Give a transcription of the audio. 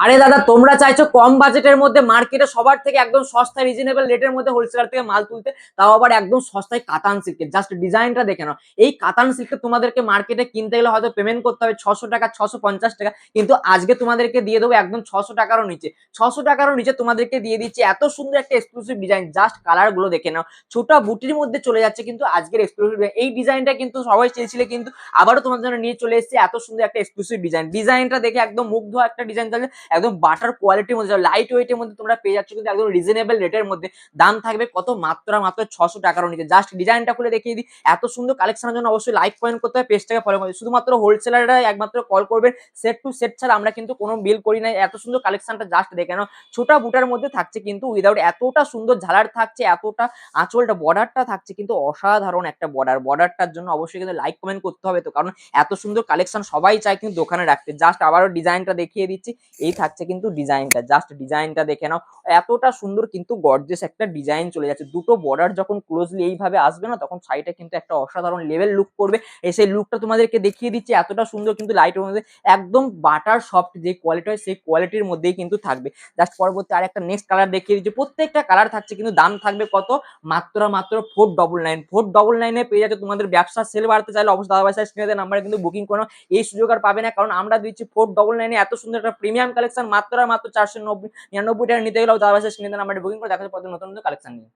আরে দাদা, তোমরা চাইছো কম বাজেটের মধ্যে মার্কেটে সবার থেকে একদম সস্তা রিজনেবল রেটের মধ্যে হোলসেলার থেকে মাল তুলতে, তাও আবার একদম সস্তায় কাতান সিল্কের। জাস্ট ডিজাইনটা দেখে নাও। এই কাতান সিল্কটা তোমাদেরকে মার্কেটে কিনতে গেলে হয়তো পেমেন্ট করতে হবে 600 টাকা, 650 টাকা, কিন্তু আজকে তোমাদেরকে দিয়ে দেবো একদম 600 টাকারও নিচে। 600 টাকারও নিচে তোমাদেরকে দিয়ে দিচ্ছি এত সুন্দর একটা এক্সক্লুসিভ ডিজাইন। জাস্ট কালার গুলো দেখে নাও, ছোটা বুটির মধ্যে চলে যাচ্ছে কিন্তু আজকের এক্সক্লুসিভ। এই ডিজাইনটা কিন্তু সবাই চেয়েছিলে, কিন্তু আবারও তোমাদের জন্য নিয়ে চলে এসেছে এত সুন্দর একটা এক্সক্লুসিভ ডিজাইন। ডিজাইনটা দেখে একদম মুগ্ধ একটা ডিজাইন, একদম বাটার কোয়ালিটির মধ্যে, লাইট ওয়েটের মধ্যে তোমরা পেয়ে যাচ্ছ কিন্তু একদম রিজনেবল রেটের মধ্যে। দাম থাকবে কত, মাত্র 600 টাকারও নিচে। জাস্ট ডিজাইনটা খুলে দেখিয়ে দিই। এত সুন্দর কালেকশনের জন্য অবশ্যই লাইক পয়েন্ট করতে হবে, পেজটাকে ফলো করতে। শুধুমাত্র হোলসেলাররা একমাত্র কল করবেন, সেট টু সেট ছাড়া আমরা কিন্তু কোনো বিল করি না। এত সুন্দর কালেকশনটা জাস্ট দেখে নাও। ছোটা বুটার মধ্যে থাকছে কিন্তু উইদাউট, এতটা সুন্দর ঝালার থাকছে, এতটা আঁচলটা বর্ডারটা থাকছে কিন্তু অসাধারণ একটা বর্ডারটার জন্য অবশ্যই কিন্তু লাইক কমেন্ট করতে হবে। তো কারণ এত সুন্দর কালেকশন সবাই চায় কিন্তু দোকানে রাখতে। জাস্ট আবারও ডিজাইনটা দেখিয়ে দিচ্ছি। এই থাকছে কিন্তু ডিজাইনটা, জাস্ট ডিজাইনটা দেখে নাও। এতটা সুন্দর কিন্তু গর্জিয়াস একটা ডিজাইন চলে যাচ্ছে। দুটো বর্ডার যখন ক্লোজলি এইভাবে আসবে না, তখন সাইডে কিন্তু একটা অসাধারণ লেভেল লুক করবে। সেই লুকটা তোমাদেরকে দেখিয়ে দিচ্ছি। এতটা সুন্দর কিন্তু লাইটের মধ্যে একদম বাটার সফট যে কোয়ালিটি হয়, সেই কোয়ালিটির মধ্যেই কিন্তু থাকবে। জাস্ট পরবর্তী আর একটা নেক্সট কালার দেখিয়ে দিচ্ছি। প্রত্যেকটা কালার থাকছে কিন্তু দাম থাকবে কত, মাত্র 499। 499 পেয়ে যাচ্ছে। তোমাদের ব্যবসা সেল বাড়তে চাইলে অবশ্যই দাদা ভাই স্ক্রিনে নাম্বারে কিন্তু বুকিং করো। এই সুযোগ আর পাবে না, কারণ আমরা দিচ্ছি 499 এত সুন্দর একটা প্রিমিয়াম কালেকশন মাত্র 499 টাকা নিতে গেলেও দাদা ভাই স্ক্রিনে নাম্বারে বুকিং করে দেখা যাচ্ছে নতুন নতুন কালেকশন নিয়ে।